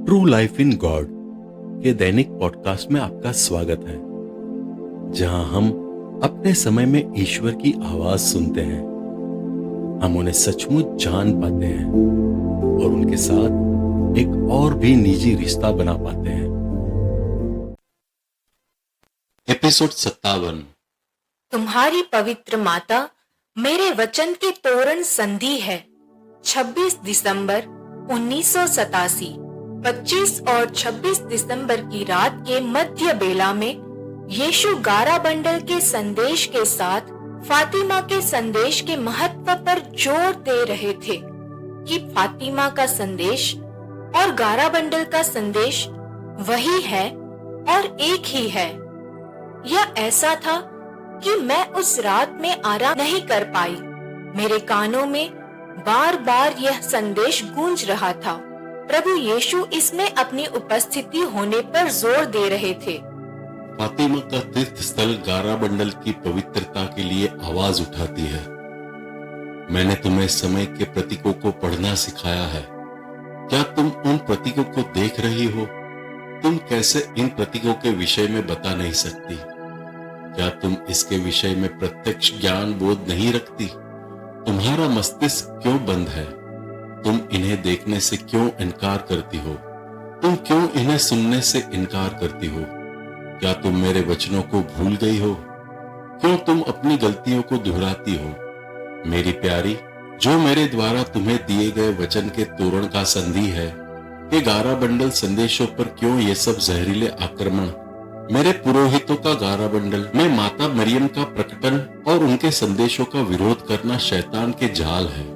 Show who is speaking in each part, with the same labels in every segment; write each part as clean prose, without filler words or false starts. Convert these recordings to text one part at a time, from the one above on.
Speaker 1: True life in God के दैनिक podcast में आपका स्वागत है, जहां हम अपने समय में ईश्वर की आवाज सुनते हैं। हम उन्हें सचमुच जान पाते हैं और उनके साथ एक और भी निजी रिश्ता बना पाते हैं। एपिसोड 57।
Speaker 2: तुम्हारी पवित्र माता मेरे वचन के तोरण संधि है। 26 दिसंबर 1987। 25 और 26 दिसंबर की रात के मध्य बेला में यीशु गाराबंडल के संदेश के साथ फातिमा के संदेश के महत्व पर जोर दे रहे थे कि फातिमा का संदेश और गाराबंडल का संदेश वही है और एक ही है। यह ऐसा था कि मैं उस रात में आराम नहीं कर पाई। मेरे कानों में बार बार यह संदेश गूंज रहा था। प्रभु यीशु इसमें अपनी उपस्थिति होने पर जोर दे रहे थे।
Speaker 1: फातिमा का तीर्थ स्थल गाराबंडल की पवित्रता के लिए आवाज उठाती है। मैंने तुम्हें समय के प्रतीकों को पढ़ना सिखाया है। क्या तुम उन प्रतीकों को देख रही हो? तुम कैसे इन प्रतीकों के विषय में बता नहीं सकती? क्या तुम इसके विषय में प्रत्यक्ष ज्ञान बोध नहीं रखती? तुम्हारा मस्तिष्क क्यों बंद है? तुम इन्हें देखने से क्यों इनकार करती हो? तुम क्यों इन्हें सुनने से इनकार करती हो? क्या तुम मेरे वचनों को भूल गई हो? क्यों तुम अपनी गलतियों को दोहराती हो? मेरी प्यारी, जो मेरे द्वारा तुम्हें दिए गए वचन के तोरण का संधि है, ये गाराबंडल संदेशों पर क्यों ये सब जहरीले आक्रमण? मेरे पुरोहितों का गाराबंडल में माता मरियम का प्रकटन और उनके संदेशों का विरोध करना शैतान के जाल है।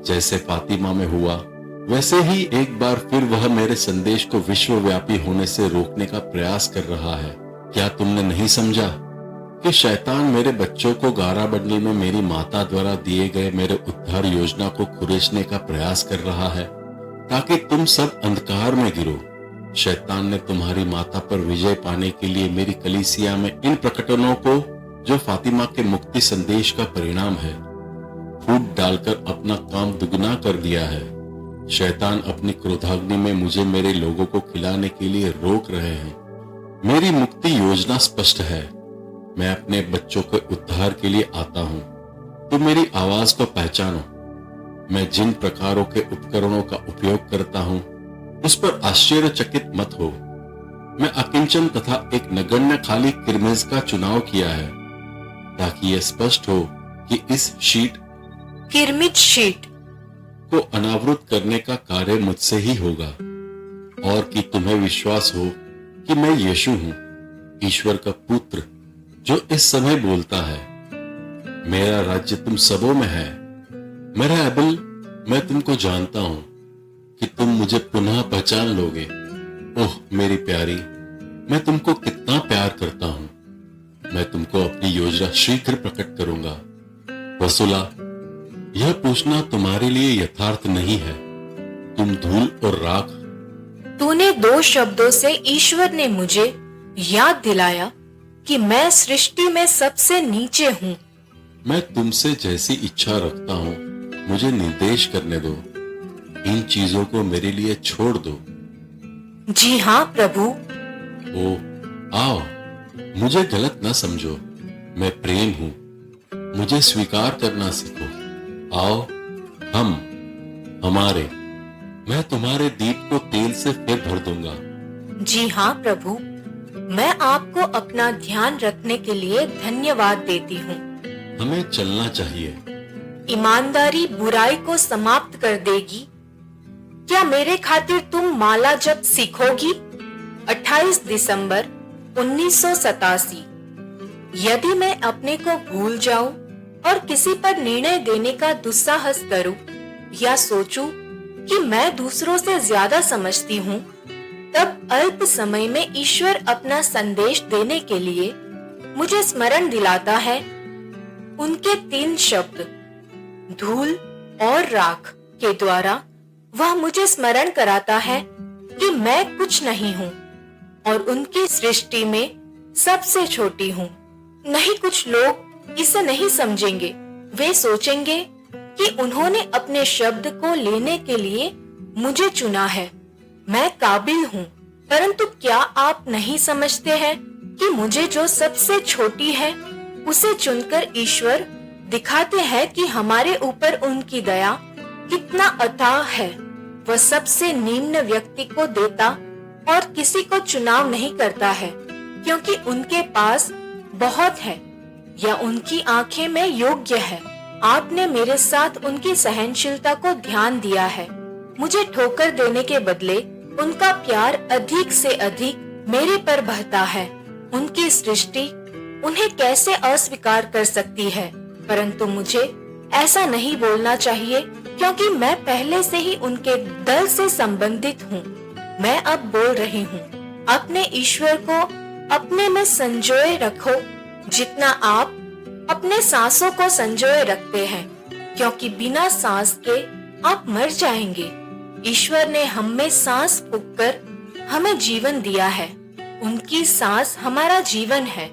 Speaker 1: जैसे फातिमा में हुआ, वैसे ही एक बार फिर वह मेरे संदेश को विश्वव्यापी होने से रोकने का प्रयास कर रहा है। क्या तुमने नहीं समझा कि शैतान मेरे बच्चों को गाराबंडल में मेरी माता द्वारा दिए गए मेरे उद्धार योजना को कुरेदने का प्रयास कर रहा है, ताकि तुम सब अंधकार में गिरो। शैतान ने तुम्हारी माता पर विजय पाने के लिए मेरी कलीसिया में इन प्रकटनों को, जो फातिमा के मुक्ति संदेश का परिणाम है, फूट डालकर अपना काम दुगना कर दिया है। शैतान अपनी क्रोधाग्नि में मुझे मेरे लोगों को खिलाने के लिए रोक रहे हैं। मेरी मुक्ति योजना स्पष्ट है। मैं अपने बच्चों के उद्धार के लिए आता हूं। तुम मेरी आवाज को पहचानो। मैं जिन प्रकारों के उपकरणों का उपयोग करता हूं, उस पर आश्चर्यचकित मत हो। मैं अकिंचन तथा एक नगण्य खाली किरमिज का चुनाव किया है, ताकि यह स्पष्ट हो कि इस
Speaker 2: किरमिज शीट
Speaker 1: को अनावृत करने का कार्य मुझसे ही होगा, और कि तुम्हें विश्वास हो कि मैं यीशु हूं, ईश्वर का पुत्र, जो इस समय बोलता है। मेरा राज्य तुम सबों में है। मेरा एबल, मैं तुमको जानता हूं कि तुम मुझे पुनः पहचान लोगे। ओह मेरी प्यारी, मैं तुमको कितना प्यार करता हूं। मैं तुमको अपनी योजना शीघ्र प्रकट करूंगा। वसुला, यह पूछना तुम्हारे लिए यथार्थ नहीं है। तुम धूल और राख।
Speaker 2: तूने 2 शब्दों से ईश्वर ने मुझे याद दिलाया कि मैं सृष्टि में सबसे नीचे हूँ।
Speaker 1: मैं तुमसे जैसी इच्छा रखता हूँ, मुझे निर्देश करने दो। इन चीजों को मेरे लिए छोड़ दो।
Speaker 2: जी हाँ प्रभु।
Speaker 1: ओ आओ, मुझे गलत न समझो। मैं प्रेम हूँ। मुझे स्वीकार करना सीखो। आओ, हमारे। मैं तुम्हारे दीप को तेल से फिर भर दूंगा।
Speaker 2: जी हाँ प्रभु। मैं आपको अपना ध्यान रखने के लिए धन्यवाद देती हूँ।
Speaker 1: हमें चलना चाहिए।
Speaker 2: ईमानदारी बुराई को समाप्त कर देगी। क्या मेरे खातिर तुम माला जप सीखोगी? 28 दिसंबर 1987। यदि मैं अपने को भूल जाऊं और किसी पर निर्णय देने का दुस्साहस करूं या सोचूं कि मैं दूसरों से ज्यादा समझती हूं, तब अल्प समय में ईश्वर अपना संदेश देने के लिए मुझे स्मरण दिलाता है। उनके 3 शब्द धूल और राख के द्वारा वह मुझे स्मरण कराता है कि मैं कुछ नहीं हूँ और उनकी सृष्टि में सबसे छोटी हूँ। नहीं, कुछ लोग इसे नहीं समझेंगे। वे सोचेंगे कि उन्होंने अपने शब्द को लेने के लिए मुझे चुना है, मैं काबिल हूँ, परंतु क्या आप नहीं समझते हैं कि मुझे जो सबसे छोटी है उसे चुनकर ईश्वर दिखाते हैं कि हमारे ऊपर उनकी दया कितना अथाह है। वह सबसे निम्न व्यक्ति को देता और किसी को चुनाव नहीं करता है, क्योंकि उनके पास बहुत है या उनकी आंखें में योग्य है। आपने मेरे साथ उनकी सहनशीलता को ध्यान दिया है। मुझे ठोकर देने के बदले उनका प्यार अधिक से अधिक मेरे पर बहता है। उनकी सृष्टि उन्हें कैसे अस्वीकार कर सकती है, परंतु मुझे ऐसा नहीं बोलना चाहिए, क्योंकि मैं पहले से ही उनके दल से संबंधित हूँ। मैं अब बोल रही हूँ, अपने ईश्वर को अपने में संजोए रखो, जितना आप अपने सांसों को संजोए रखते हैं, क्योंकि बिना सांस के आप मर जाएंगे। ईश्वर ने हम में सांस फूंककर हमें जीवन दिया है। उनकी सांस हमारा जीवन है।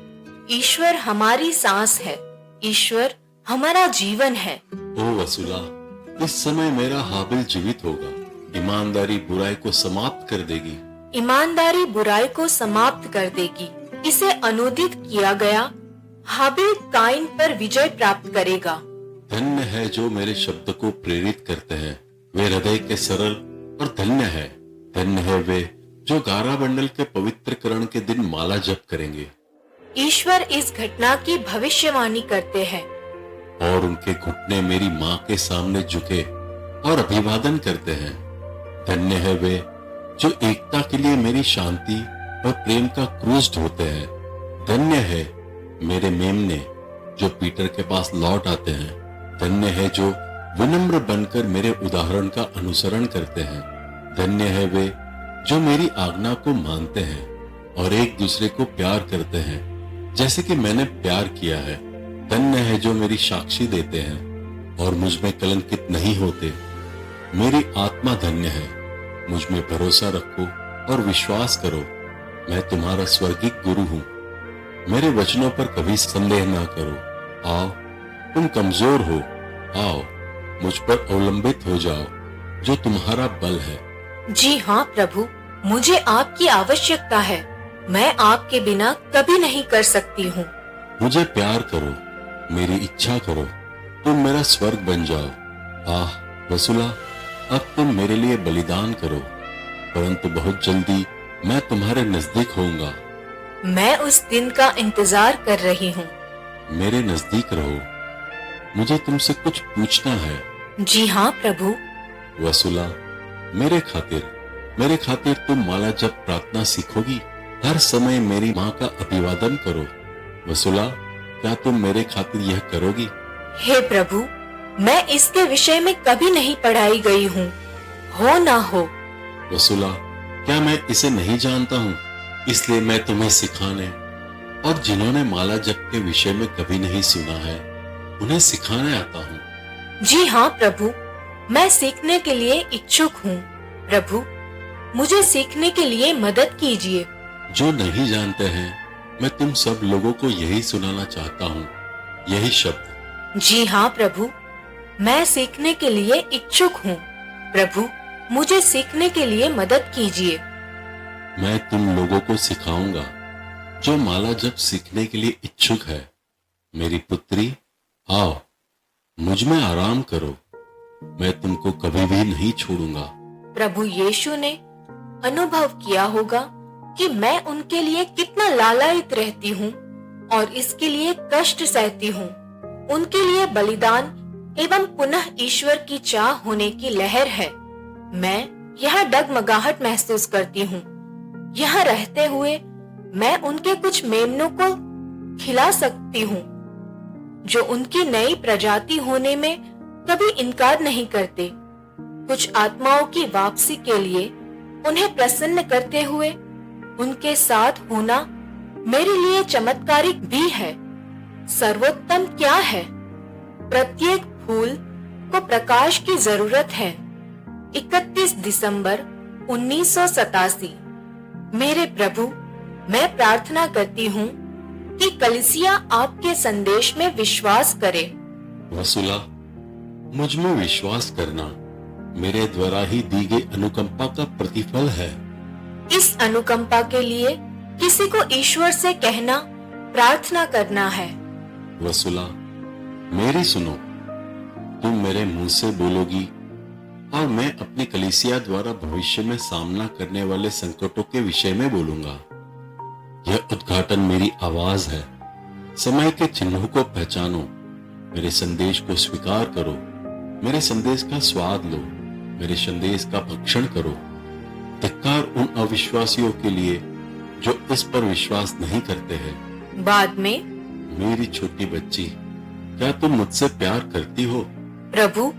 Speaker 2: ईश्वर हमारी सांस है। ईश्वर हमारा जीवन है।
Speaker 1: ओ वसुला, इस समय मेरा हाबिल जीवित होगा। ईमानदारी बुराई को समाप्त कर देगी।
Speaker 2: ईमानदारी बुराई को समाप्त कर देगी। इसे अनुदित किया गया हाबिल काइन पर विजय प्राप्त करेगा।
Speaker 1: धन्य है जो मेरे शब्द को प्रेरित करते हैं, वे हृदय के सरल और धन्य है। धन्य है वे जो गारा बंडल के पवित्रकरण के दिन माला जप करेंगे।
Speaker 2: ईश्वर इस घटना की भविष्यवाणी करते हैं।
Speaker 1: और उनके घुटने मेरी माँ के सामने झुके और अभिवादन करते हैं। धन्य है वे जो एकता के लिए मेरी शांति और प्रेम का क्रूस ढोते हैं। धन्य है मेरे मेमने जो पीटर के पास लौट आते हैं। धन्य है जो विनम्र बनकर मेरे उदाहरण का अनुसरण करते हैं। धन्य है वे जो मेरी आज्ञा को मानते हैं और एक दूसरे को प्यार करते हैं, जैसे कि मैंने प्यार किया है। धन्य है जो मेरी साक्षी देते हैं और मुझ में कलंकित नहीं होते। मेरी आत्मा धन्य है। मुझ में भरोसा रखो और विश्वास करो, मैं तुम्हारा स्वर्गीय गुरु हूँ। मेरे वचनों पर कभी संदेह ना करो। आओ, तुम कमजोर हो, आओ मुझ पर अवलंबित हो जाओ, जो तुम्हारा बल है।
Speaker 2: जी हाँ प्रभु, मुझे आपकी आवश्यकता है। मैं आपके बिना कभी नहीं कर सकती हूँ।
Speaker 1: मुझे प्यार करो, मेरी इच्छा करो, तुम मेरा स्वर्ग बन जाओ। आह वसुला, अब तुम मेरे लिए बलिदान करो, परंतु बहुत जल्दी मैं तुम्हारे नजदीक होऊंगा।
Speaker 2: मैं उस दिन का इंतजार कर रही हूँ।
Speaker 1: मेरे नजदीक रहो, मुझे तुमसे कुछ पूछना है।
Speaker 2: जी हाँ प्रभु।
Speaker 1: वसुला, मेरे खातिर तुम माला जप प्रार्थना सीखोगी। हर समय मेरी माँ का अभिवादन करो। वसुला, क्या तुम मेरे खातिर यह करोगी?
Speaker 2: हे प्रभु, मैं इसके विषय में कभी नहीं पढ़ाई गई हूँ, हो ना हो।
Speaker 1: वसुला, क्या मैं इसे नहीं जानता हूँ, इसलिए मैं तुम्हें सिखाने और जिन्होंने माला जप के विषय में कभी नहीं सुना है उन्हें सिखाने आता हूँ।
Speaker 2: जी हाँ प्रभु, मैं सीखने के लिए इच्छुक हूँ। प्रभु, मुझे सीखने के लिए मदद कीजिए।
Speaker 1: जो नहीं जानते हैं, मैं तुम सब लोगों को यही सुनाना चाहता हूँ, यही शब्द।
Speaker 2: जी हाँ प्रभु, मैं सीखने के लिए इच्छुक हूँ। प्रभु, मुझे सीखने के लिए मदद कीजिए।
Speaker 1: मैं तुम लोगों को सिखाऊंगा जो माला जप सीखने के लिए इच्छुक है। मेरी पुत्री, आओ मुझ में आराम करो, मैं तुमको कभी भी नहीं छोड़ूंगा।
Speaker 2: प्रभु यीशु ने अनुभव किया होगा कि मैं उनके लिए कितना लालायित रहती हूँ और इसके लिए कष्ट सहती हूँ। उनके लिए बलिदान एवं पुनः ईश्वर की चाह होने की लहर है। मैं यहाँ डगमगाहट महसूस करती हूँ। यहाँ रहते हुए मैं उनके कुछ मेमनों को खिला सकती हूँ, जो उनकी नई प्रजाति होने में कभी इनकार नहीं करते। कुछ आत्माओं की वापसी के लिए उन्हें प्रसन्न करते हुए उनके साथ होना मेरे लिए चमत्कारिक भी है। सर्वोत्तम क्या है? प्रत्येक फूल को प्रकाश की जरूरत है। 31 दिसंबर 1987। मेरे प्रभु, मैं प्रार्थना करती हूँ कि कलीसिया आपके संदेश में विश्वास करे।
Speaker 1: वसुला, मुझ में विश्वास करना मेरे द्वारा ही दी गई अनुकंपा का प्रतिफल है।
Speaker 2: इस अनुकंपा के लिए किसी को ईश्वर से कहना, प्रार्थना करना है।
Speaker 1: वसुला, मेरी सुनो, तुम मेरे मुंह से बोलोगी और मैं अपनी कलीसिया द्वारा भविष्य में सामना करने वाले संकटों के विषय में बोलूंगा। यह उद्घाटन मेरी आवाज है। समय के चिन्हों को पहचानो, मेरे संदेश को स्वीकार करो, मेरे संदेश का स्वाद लो, मेरे संदेश का भक्षण करो। धिक्कार उन अविश्वासियों के लिए जो इस पर विश्वास नहीं करते हैं।
Speaker 2: बाद में,
Speaker 1: मेरी छोटी बच्ची, क्या तुम मुझसे प्यार करती हो?
Speaker 2: प्रभु,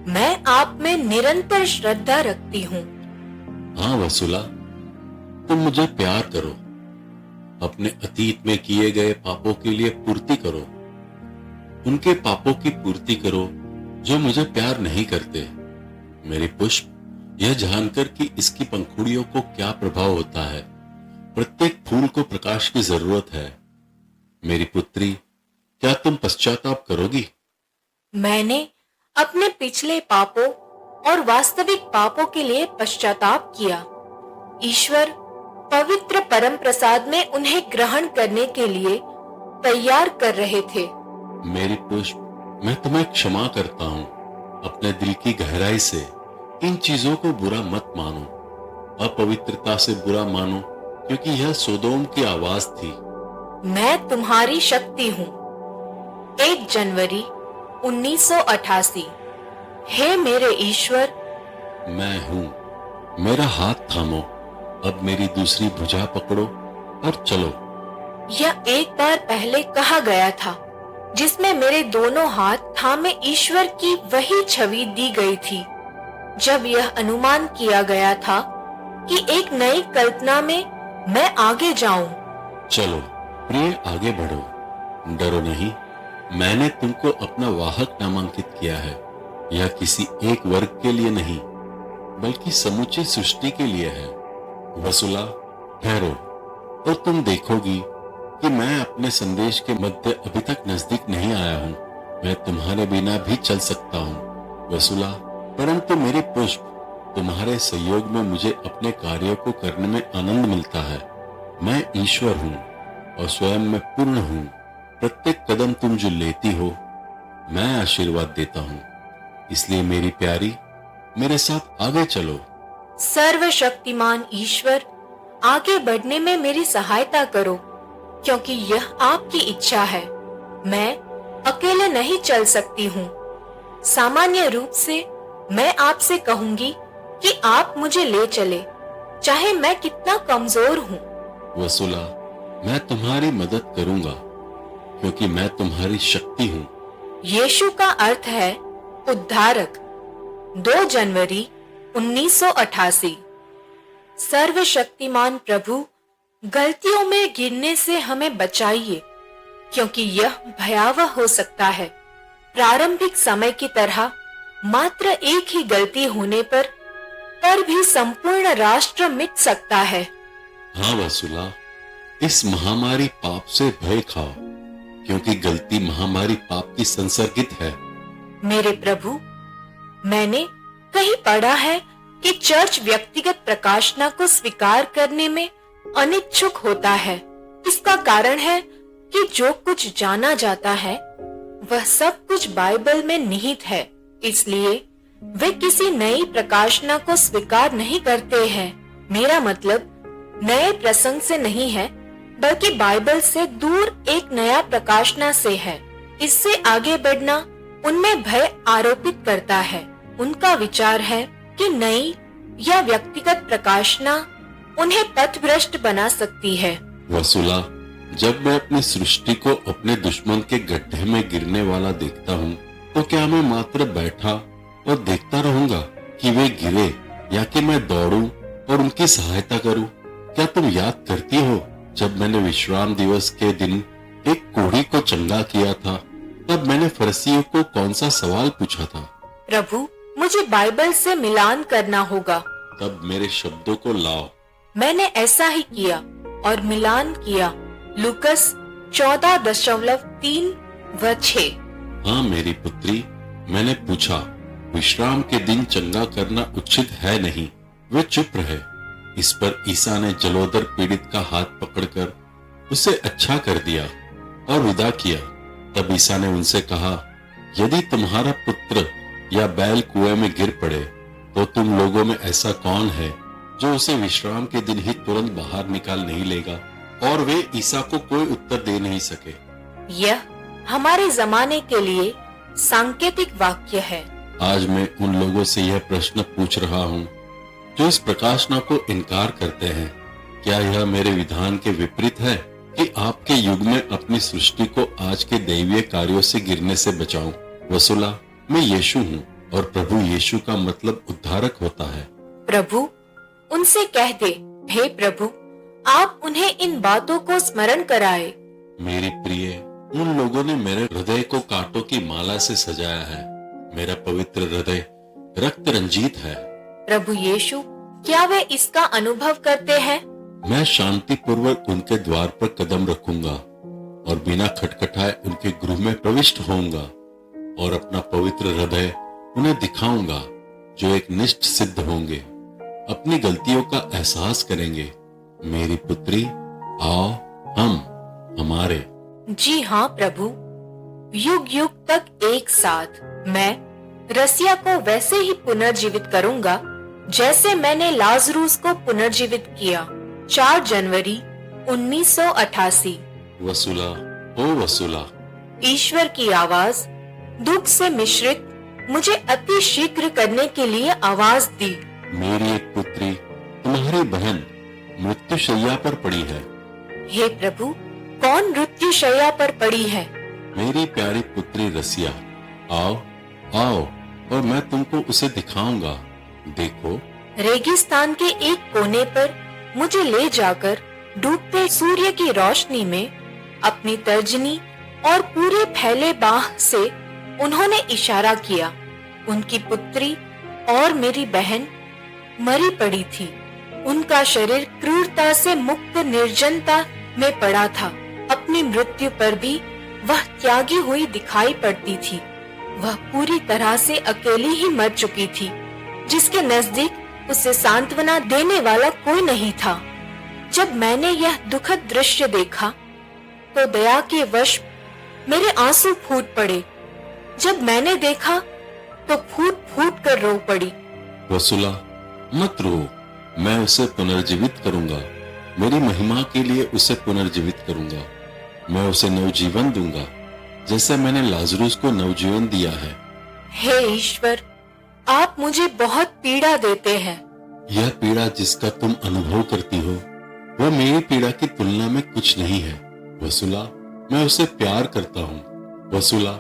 Speaker 2: मैं आप में निरंतर श्रद्धा रखती हूँ।
Speaker 1: हाँ वसुला, तुम मुझे प्यार करो। अपने अतीत में किए गए पापों के लिए पूर्ति करो। उनके पापों की पूर्ति करो जो मुझे प्यार नहीं करते। मेरे पुष्प, यह जानकर कि इसकी पंखुड़ियों को क्या प्रभाव होता है। प्रत्येक फूल को प्रकाश की जरूरत है। मेरी पुत्री, क्या तुम पश्चाताप करोगी?
Speaker 2: मैंने अपने पिछले पापों और वास्तविक पापों के लिए पश्चाताप किया। ईश्वर पवित्र परम प्रसाद में उन्हें ग्रहण करने के लिए तैयार कर रहे थे।
Speaker 1: मेरी पुष्प, मैं तुम्हें क्षमा करता हूँ। अपने दिल की गहराई से इन चीजों को बुरा मत मानो। अपवित्रता से बुरा मानो, क्योंकि यह सोदोम की आवाज थी।
Speaker 2: मैं तुम्हारी शक्ति हूँ। 1 जनवरी 1988। हे मेरे ईश्वर,
Speaker 1: मैं हूँ, मेरा हाथ थामो। अब मेरी दूसरी भुजा पकड़ो और चलो।
Speaker 2: यह एक बार पहले कहा गया था, जिसमें मेरे दोनों हाथ थामे ईश्वर की वही छवि दी गई थी। जब यह अनुमान किया गया था कि एक नई कल्पना में मैं आगे जाऊं।
Speaker 1: चलो प्रिय, आगे बढ़ो, डरो नहीं। मैंने तुमको अपना वाहक नामांकित किया है। यह किसी एक वर्ग के लिए नहीं, बल्कि समूची सृष्टि के लिए है। वसुला, ठहरो और तुम देखोगी कि मैं अपने संदेश के मध्य अभी तक नजदीक नहीं आया हूँ। मैं तुम्हारे बिना भी चल सकता हूँ वसुला, परंतु मेरे पुष्प, तुम्हारे सहयोग में मुझे अपने कार्यों को करने में आनंद मिलता है। मैं ईश्वर हूँ और स्वयं मैं पूर्ण हूँ। प्रत्येक कदम तुम जो लेती हो, मैं आशीर्वाद देता हूँ। इसलिए मेरी प्यारी, मेरे साथ आगे चलो।
Speaker 2: सर्वशक्तिमान ईश्वर, आगे बढ़ने में मेरी सहायता करो, क्योंकि यह आपकी इच्छा है। मैं अकेले नहीं चल सकती हूँ। सामान्य रूप से मैं आपसे कहूंगी कि आप मुझे ले चले, चाहे मैं कितना कमजोर हूँ।
Speaker 1: वसुला, मैं तुम्हारी मदद करूंगा, क्योंकि मैं तुम्हारी शक्ति हूँ।
Speaker 2: यीशु का अर्थ है उद्धारक। 2 जनवरी 1988। सर्वशक्तिमान प्रभु, गलतियों में गिरने से हमें बचाइए, क्योंकि यह भयावह हो सकता है। प्रारंभिक समय की तरह मात्र एक ही गलती होने पर भी संपूर्ण राष्ट्र मिट सकता है।
Speaker 1: हाँ वसुला, इस महामारी पाप से भय खाओ, क्योंकि गलती महामारी पाप की संसर्गित है।
Speaker 2: मेरे प्रभु, मैंने कहीं पढ़ा है कि चर्च व्यक्तिगत प्रकाशना को स्वीकार करने में अनिच्छुक होता है। इसका कारण है कि जो कुछ जाना जाता है वह सब कुछ बाइबल में निहित है, इसलिए वे किसी नई प्रकाशना को स्वीकार नहीं करते हैं। मेरा मतलब नए प्रसंग से नहीं है, बल्कि बाइबल से दूर एक नया प्रकाशना से है। इससे आगे बढ़ना उनमें भय आरोपित करता है। उनका विचार है कि नई या व्यक्तिगत प्रकाशना उन्हें पथभ्रष्ट बना सकती है।
Speaker 1: वसुला, जब मैं अपनी सृष्टि को अपने दुश्मन के गड्ढे में गिरने वाला देखता हूँ, तो क्या मैं मात्र बैठा और देखता रहूंगा कि वे गिरे, या कि मैं दौड़ूं और उनकी सहायता करूं? क्या तुम याद करती हो जब मैंने विश्राम दिवस के दिन एक कोढ़ी को चंगा किया था? तब मैंने फरीसियों को कौन सा सवाल पूछा था?
Speaker 2: प्रभु, मुझे बाइबल से मिलान करना होगा।
Speaker 1: तब मेरे शब्दों को लाओ।
Speaker 2: मैंने ऐसा ही किया और मिलान किया। लूकस 14.3 व 6।
Speaker 1: हाँ मेरी पुत्री, मैंने पूछा, विश्राम के दिन चंगा करना उचित है नहीं, वे चुप रहे। इस पर ईसा ने जलोदर पीड़ित का हाथ पकड़कर उसे अच्छा कर दिया और विदा किया। तब ईसा ने उनसे कहा, यदि तुम्हारा पुत्र या बैल कुएं में गिर पड़े तो तुम लोगों में ऐसा कौन है जो उसे विश्राम के दिन ही तुरंत बाहर निकाल नहीं लेगा? और वे ईसा को कोई उत्तर दे नहीं सके।
Speaker 2: यह हमारे जमाने के लिए सांकेतिक वाक्य है।
Speaker 1: आज मैं उन लोगों से यह प्रश्न पूछ रहा हूँ जो इस प्रकाशना को इनकार करते हैं। क्या यह मेरे विधान के विपरीत है कि आपके युग में अपनी सृष्टि को आज के दैवीय कार्यों से गिरने से बचाऊं? वसुला, मैं यीशु हूँ और प्रभु यीशु का मतलब उद्धारक होता है।
Speaker 2: प्रभु उनसे कह दे, हे प्रभु, आप उन्हें इन बातों को स्मरण कराए।
Speaker 1: मेरी प्रिय, उन लोगों ने मेरे हृदय को कांटों की माला से सजाया है। मेरा पवित्र हृदय रक्त रंजित है।
Speaker 2: प्रभु यीशु, क्या वे इसका अनुभव करते हैं?
Speaker 1: मैं शांति पूर्वक उनके द्वार पर कदम रखूंगा और बिना खटखटाए उनके गृह में प्रविष्ट होऊंगा और अपना पवित्र हृदय उन्हें दिखाऊंगा, जो एक निष्ठ सिद्ध होंगे, अपनी गलतियों का एहसास करेंगे। मेरी पुत्री, आओ हम हमारे।
Speaker 2: जी हाँ प्रभु, युग युग तक एक साथ मैं रसिया को वैसे ही पुनर्जीवित करूंगा जैसे मैंने लाजरूस को पुनर्जीवित किया। 4 जनवरी 1988।
Speaker 1: वसुला, ओ वसुला।
Speaker 2: ईश्वर की आवाज दुख से मिश्रित मुझे अति शीघ्र करने के लिए आवाज दी।
Speaker 1: मेरी एक पुत्री, तुम्हारी बहन मृत्युशैया पर पड़ी है।
Speaker 2: हे प्रभु, कौन मृत्युशैया पर पड़ी है?
Speaker 1: मेरी प्यारी पुत्री रसिया, आओ आओ और मैं तुमको उसे दिखाऊंगा। देखो,
Speaker 2: रेगिस्तान के एक कोने पर मुझे ले जाकर डूबते सूर्य की रोशनी में अपनी तर्जनी और पूरे फैले बाह से उन्होंने इशारा किया। उनकी पुत्री और मेरी बहन मरी पड़ी थी। उनका शरीर क्रूरता से मुक्त निर्जनता में पड़ा था। अपनी मृत्यु पर भी वह त्यागी हुई दिखाई पड़ती थी। वह पूरी तरह से अकेली ही मर चुकी थी, जिसके नजदीक उसे सांत्वना देने वाला कोई नहीं था। जब मैंने यह दुखद दृश्य देखा तो दया के वश मेरे आंसू फूट पड़े। जब मैंने देखा तो फूट फूट कर रो पड़ी।
Speaker 1: वसुला, मत रो, मैं उसे पुनर्जीवित करूंगा। मेरी महिमा के लिए उसे पुनर्जीवित करूंगा। मैं उसे नवजीवन दूंगा, जैसे मैंने लाजरूस को नवजीवन दिया है।
Speaker 2: हे ईश्वर, आप मुझे बहुत पीड़ा देते हैं।
Speaker 1: यह पीड़ा जिसका तुम अनुभव करती हो, वह मेरी पीड़ा की तुलना में कुछ नहीं है। वसुला, मैं उसे प्यार करता हूँ। वसुला,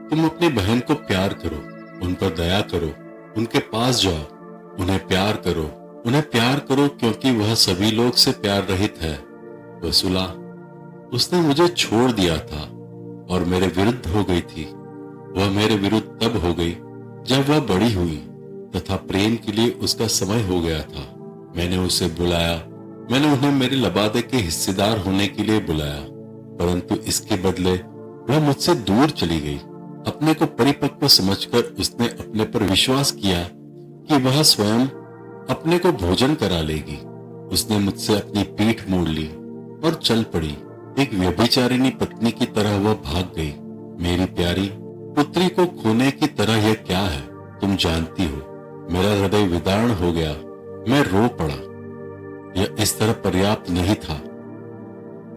Speaker 1: तुम अपनी बहन को प्यार करो, उन पर दया करो, उनके पास जाओ, उन्हें प्यार करो, उन्हें प्यार करो, क्योंकि वह सभी लोग से प्यार रहित है। वसुला, उसने मुझे छोड़ दिया था और मेरे विरुद्ध हो गई थी। वह मेरे विरुद्ध तब हो गई जब वह बड़ी हुई तथा प्रेम के लिए उसका समय हो गया था। मैंने उसे बुलाया, मैंने उन्हें मेरे लबादे के हिस्सेदार होने के लिए बुलाया, परंतु इसके बदले वह मुझसे दूर चली गई। अपने को परिपक्व समझकर उसने अपने पर विश्वास किया कि वह स्वयं अपने को भोजन करा लेगी। उसने मुझसे अपनी पीठ मोड़ ली और चल पड़ी। एक व्यभिचारिणी पत्नी की तरह वह भाग गई। मेरी प्यारी पुत्री को खोने की तरह यह क्या है, तुम जानती हो। मेरा हृदय विदार्ण हो गया, मैं रो पड़ा। यह इस तरह पर्याप्त नहीं था।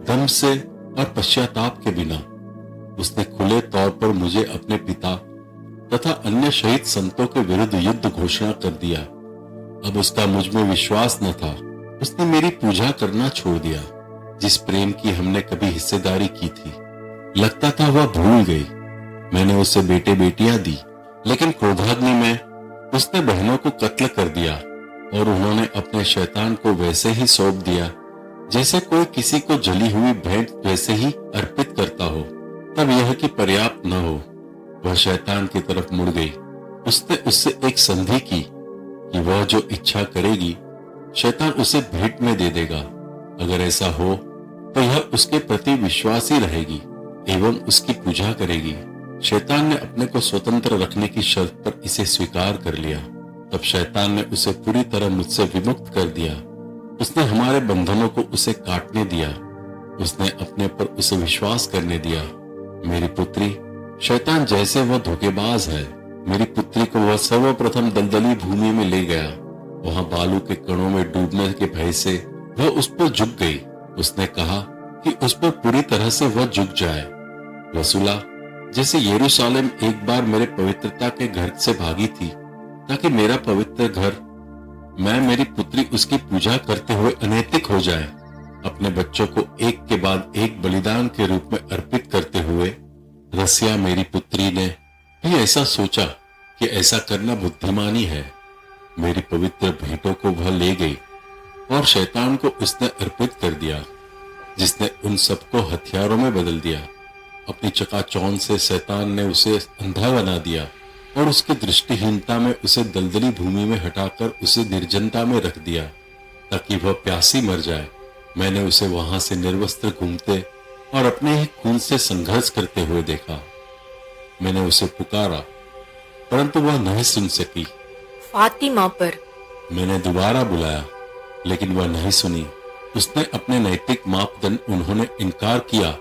Speaker 1: दम से और पश्चाताप के बिना उसने खुले तौर पर मुझे अपने पिता तथा अन्य शहीद संतों के विरुद्ध युद्ध घोषणा कर दिया। अब उसका मुझ में विश्वास न था। उसने मेरी पूजा करना छोड़ दिया, जिस प्रेम की हमने कभी हिस्सेदारी की थी। लगता था वह भूल गई। मैंने उसे बेटे बेटियां दी, लेकिन क्रोधाग्नि में उसने बहनों को कत्ल कर दिया और उन्होंने अपने शैतान को वैसे ही सौंप दिया जैसे कोई किसी को जली हुई भेंट वैसे ही अर्पित करता हो। तब यह कि पर्याप्त न हो, वह शैतान की तरफ मुड़ गई। उसने उससे एक संधि की कि वह जो इच्छा करेगी शैतान उसे भेंट में दे देगा। अगर ऐसा हो तो यह उसके प्रति विश्वासी रहेगी एवं उसकी पूजा करेगी। शैतान ने अपने को स्वतंत्र रखने की शर्त पर इसे स्वीकार कर लिया। तब शैतान ने उसे पूरी तरह मुझसे विमुक्त कर दिया। उसने हमारे बंधनों को उसे काटने दिया। उसने अपने पर उसे विश्वास करने दिया। मेरी पुत्री, शैतान जैसे वह धोखेबाज है, मेरी पुत्री को वह सर्वप्रथम दलदली भूमि में ले गया। वहां बालू के कणों में डूबने के भय से वह उस पर झुक गई। उसने कहा कि उस पर पूरी तरह से वह झुक जाए। रसूला, जैसे यरूशलेम एक बार मेरे पवित्रता के घर से भागी थी ताकि मेरा पवित्र घर, मैं मेरी पुत्री उसकी पूजा करते हुए अनैतिक हो जाए, अपने बच्चों को एक के बाद एक बलिदान के रूप में अर्पित करते हुए, रसिया मेरी पुत्री ने भी ऐसा सोचा कि ऐसा करना बुद्धिमानी है। मेरी पवित्र भेंटों को वह ले गई और शैतान को उसने अर्पित कर दिया, जिसने उन सबको हथियारों में बदल दिया। अपनी चकाचौंध से शैतान ने उसे अंधा बना दिया और उसकी दृष्टिहीनता में उसे दलदली भूमि में हटाकर उसे निर्जनता में रख दिया ताकि वह प्यासी मर जाए। मैंने उसे वहां से निर्वस्त्र घूमते और अपने ही खून से संघर्ष करते हुए देखा। मैंने उसे पुकारा परंतु वह नहीं सुन सकी।
Speaker 2: फातिमा पर
Speaker 1: मैंने दोबारा बुलाया लेकिन वह नहीं सुनी। उसने अपने नैतिक मापदंड उन्होंने इनकार किया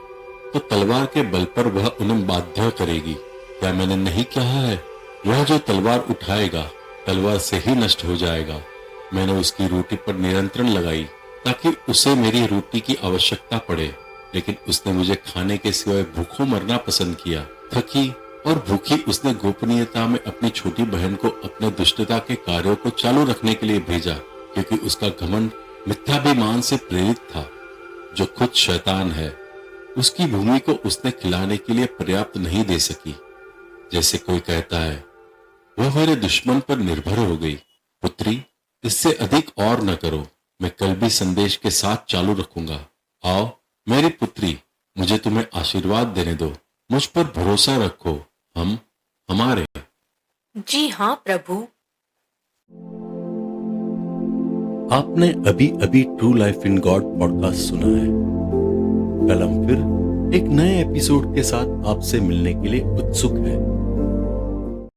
Speaker 1: तो तलवार के बल पर वह उन्हें बाध्य करेगी। क्या मैंने नहीं कहा है, वह जो तलवार उठाएगा तलवार से ही नष्ट हो जाएगा। मैंने उसकी रोटी पर नियंत्रण लगाई ताकि उसे मेरी रोटी की आवश्यकता पड़े, लेकिन उसने मुझे खाने के सिवाय भूखों मरना पसंद किया। थकी और भूखी उसने गोपनीयता में अपनी छोटी बहन को अपने दुष्टता के कार्यों को चालू रखने के लिए भेजा, क्योंकि उसका घमंड मिथ्याभिमान से प्रेरित था, जो खुद शैतान है। उसकी भूमि को उसने खिलाने के लिए पर्याप्त नहीं दे सकी। जैसे कोई कहता है, वह मेरे दुश्मन पर निर्भर हो गई। पुत्री, इससे अधिक और न करो। मैं कल भी संदेश के साथ चालू रखूंगा। आओ मेरी पुत्री, मुझे तुम्हें आशीर्वाद देने दो। मुझ पर भरोसा रखो, हम हमारे।
Speaker 2: जी हाँ प्रभु।
Speaker 3: आपने अभी अभी true life in God podcast सुना है। कल हम फिर एक नए एपिसोड के साथ आपसे मिलने के लिए उत्सुक हैं।